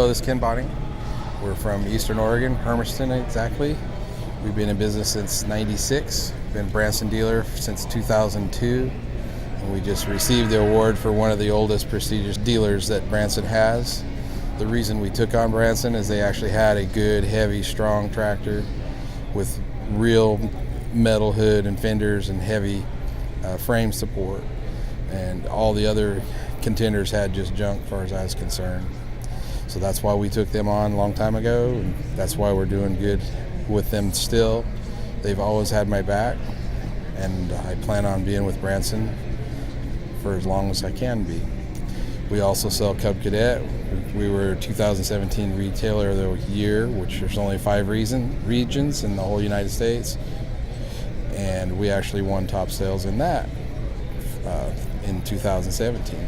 Hello, this is Ken Bonney. We're from Eastern Oregon, Hermiston exactly. We've been in business since '96. Been Branson dealer since 2002. And we just received the award for one of the oldest prestigious dealers that Branson has. The reason we took on Branson is they actually had a good, heavy, strong tractor with real metal hood and fenders and heavy frame support. And all the other contenders had just junk as far as I was concerned. So that's why we took them on a long time ago, and that's why we're doing good with them still. They've always had my back, and I plan on being with Branson for as long as I can be. We also sell Cub Cadet. We were 2017 Retailer of the Year, which there's only 5 regions in the whole United States, and we actually won top sales in that in 2017.